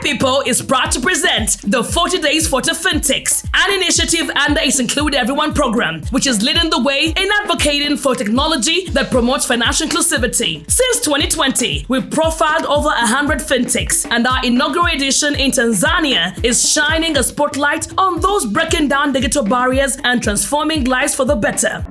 People is proud to present the 40 Days for FinTechs, an initiative under its Include Everyone program, which is leading the way in advocating for technology that promotes financial inclusivity. Since 2020, we've profiled over 100 FinTechs, and our inaugural edition in Tanzania is shining a spotlight on those breaking down digital barriers and transforming lives for the better.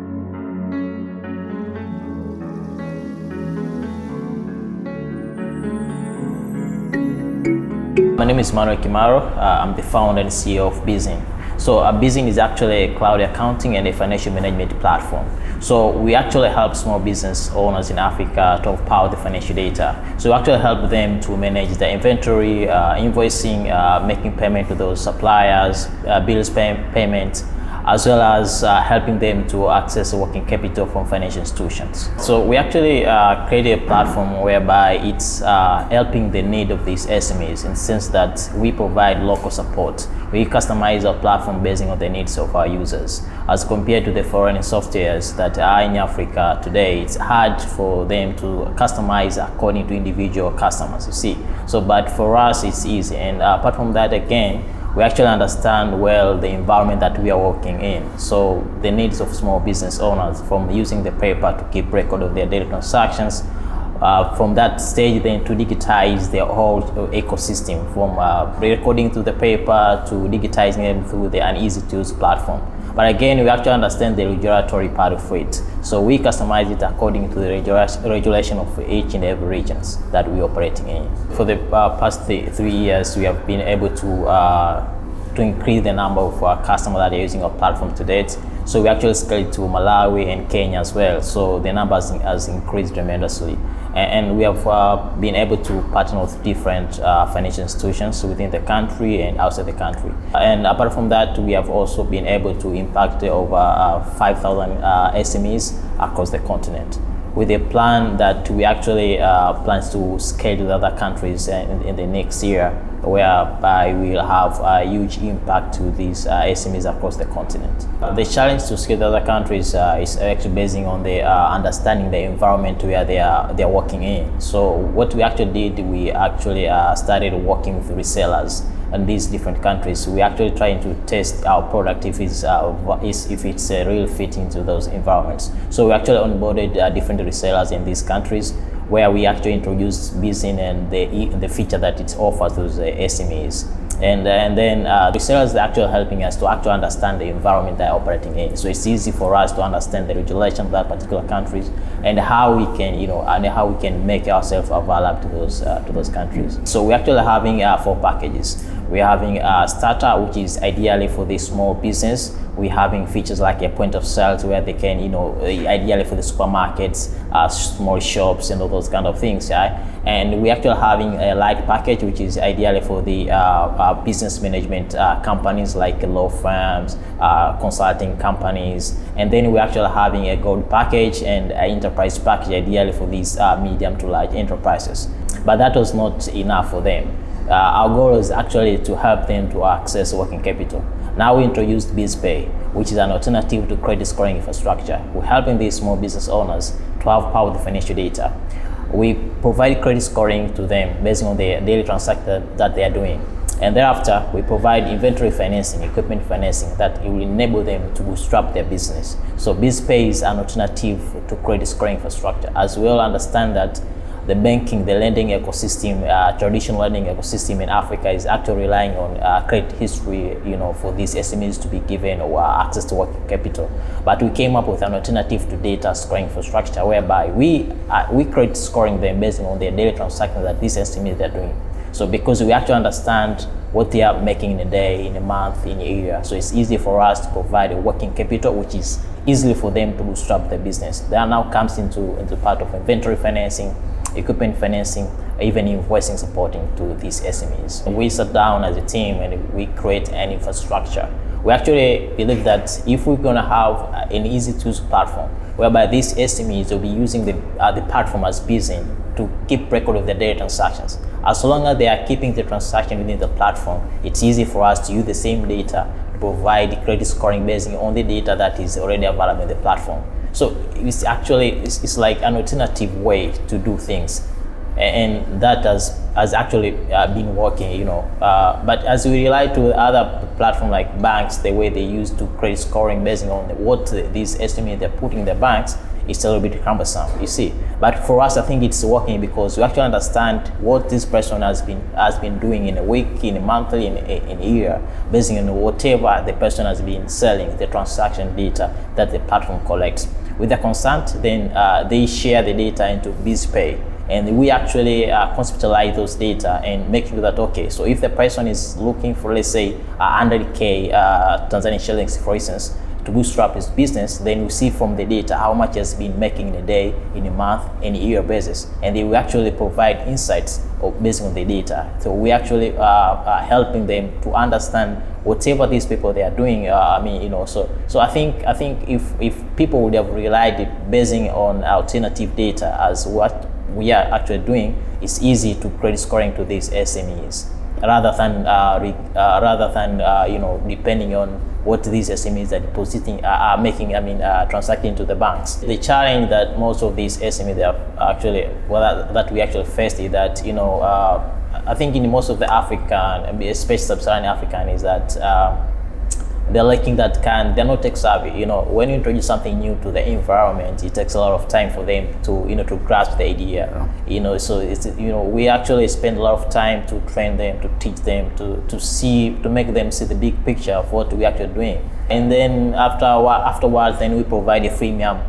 My name is Emmanuel Kimaro. I'm the founder and CEO of Bizzyn. So Bizzyn is actually a cloud accounting and a financial management platform. So we actually help small business owners in Africa to power the financial data. So we actually help them to manage the inventory, invoicing, making payment to those suppliers, bills payments, as well as helping them to access working capital from financial institutions. So we actually created a platform whereby it's helping the need of these SMEs in the sense that we provide local support. We customize our platform based on the needs of our users. As compared to the foreign softwares that are in Africa today, it's hard for them to customize according to individual customers, you see. So, but for us, it's easy. And apart from that, again, we actually understand well the environment that we are working in. So the needs of small business owners, from using the paper to keep record of their daily transactions, from that stage then to digitize their whole ecosystem, from recording through the paper to digitizing them through the easy to use platform. But again, we actually understand the regulatory part of it. So we customize it according to the regulation of each and every regions that we're operating in. For the past 3 years, we have been able to increase the number of customers that are using our platform to date. So we actually scaled to Malawi and Kenya as well. So the numbers has increased tremendously. And we have been able to partner with different financial institutions within the country and outside the country. And apart from that, we have also been able to impact over 5,000 SMEs across the continent, with a plan that we actually plans to scale to other countries in the next year, whereby we will have a huge impact to these SMEs across the continent. The challenge to scale to other countries is actually basing on the understanding the environment where they are working in. So what we actually did, we actually started working with resellers in these different countries. We actually trying to test our product if it's a real fit into those environments. So we actually onboarded different resellers in these countries, where we actually introduced Bizzyn and the feature that it offers to the SMEs. And then resellers are actually helping us to actually understand the environment they're operating in. So it's easy for us to understand the regulation of that particular countries and how we can, make ourselves available to those countries. So we're actually having 4 packages. We're having a starter, which is ideally for the small business. We're having features like a point of sales where they can, ideally for the supermarkets, small shops and all those kind of things, right? And we're actually having a light package, which is ideally for the business management companies like law firms, consulting companies. And then we're actually having a gold package and an enterprise package, ideally for these medium to large enterprises. But that was not enough for them. Our goal is actually to help them to access working capital. Now we introduced BizPay, which is an alternative to credit scoring infrastructure. We're helping these small business owners to have power with financial data. We provide credit scoring to them based on the daily transactions that they are doing. And thereafter, we provide inventory financing, equipment financing that will enable them to bootstrap their business. So BizPay is an alternative to credit scoring infrastructure. As we all understand that the banking, the lending ecosystem, traditional lending ecosystem in Africa is actually relying on credit history, for these SMEs to be given or access to working capital. But we came up with an alternative to data scoring infrastructure, whereby we credit scoring them based on their daily transactions that these SMEs are doing. So because we actually understand what they are making in a day, in a month, in a year, so it's easy for us to provide a working capital, which is easily for them to bootstrap their business. That now comes into part of inventory financing, equipment financing, even invoicing supporting to these SMEs. We sat down as a team and we create an infrastructure. We actually believe that if we're going to have an easy-to-use platform, whereby these SMEs will be using the platform as Bizzyn to keep record of their daily transactions. As long as they are keeping the transaction within the platform, it's easy for us to use the same data to provide credit scoring based on the data that is already available in the platform. So it's like an alternative way to do things and that has actually been working, you know. But as we rely to other platforms like banks, the way they use to credit scoring based on what these estimates they're putting in the banks, it's a little bit cumbersome, you see. But for us, I think it's working because we actually understand what this person has been doing in a week, in a monthly, in a year, based on whatever the person has been selling, the transaction data that the platform collects. With the consent, then they share the data into BizPay. And we actually conceptualize those data and make sure that, okay, so if the person is looking for, let's say, 100K Tanzanian shillings, for instance, to bootstrap his business, then we see from the data how much has been making in a day, in a month, in a year basis. And they will actually provide insights based on the data. So we actually are helping them to understand whatever these people they are doing. So I think if people would have relied it based on alternative data as what we are actually doing, it's easy to credit scoring to these SMEs rather than depending on what these SMEs are depositing are making, transacting to the banks. The challenge that most of these SMEs that we actually faced is that, I think in most of the African, especially sub-Saharan African, is that they're lacking they're not tech savvy. When you introduce something new to the environment, it takes a lot of time for them to grasp the idea. So it's, we actually spend a lot of time to train them, to teach them, to make them see the big picture of what we're actually doing. And then afterwards, then we provide a freemium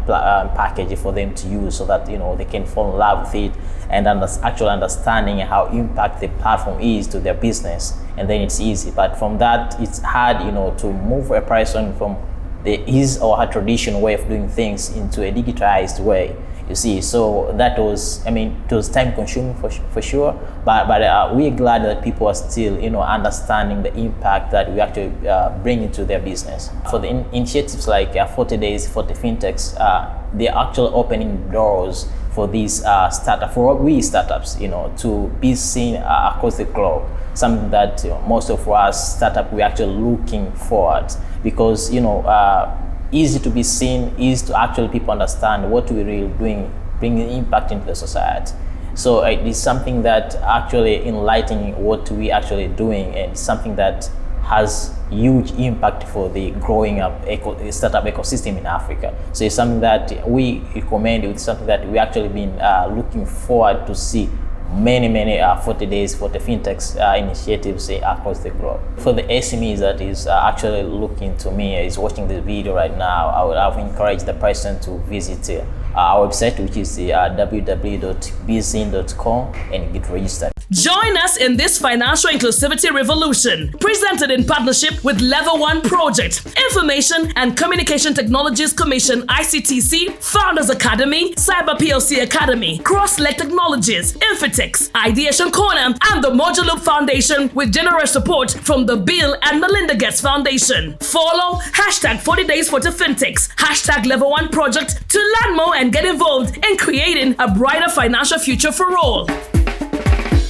package for them to use so that, they can fall in love with it and actually understanding how impact the platform is to their business. And then it's easy. But from that, it's hard, to move a person from his or her traditional way of doing things into a digitized way. You see, so that was, it was time consuming for sure, but we're glad that people are still, understanding the impact that we actually bring into their business. For the initiatives like 40 Days, 40 FinTechs, they're actually opening doors for these startups, to be seen across the globe. Something that most of us startup we're actually looking forward, because easy to be seen, easy to actually people understand what we're really doing, bringing impact into the society. So it is something that actually enlightening what we actually doing, and something that has huge impact for the growing up startup ecosystem in Africa. So it's something that we recommend. It's something that we actually been looking forward to see many 40 Days, 40 FinTechs initiatives across the globe. For the SMEs that is actually looking to me, is watching this video right now, I would encourage the person to visit our website, which is www.bizzyn.com, and get registered. Join us in this financial inclusivity revolution, presented in partnership with Level 1 Project, Information and Communication Technologies Commission ICTC, Founders Academy, Cyber PLC Academy, Cross-Leg Technologies, Infitex, Ideation Corner, and the Moduloop Foundation, with generous support from the Bill and Melinda Gates Foundation. Follow #40 Days 40 FinTechs, #Level 1 Project to learn more and get involved in creating a brighter financial future for all.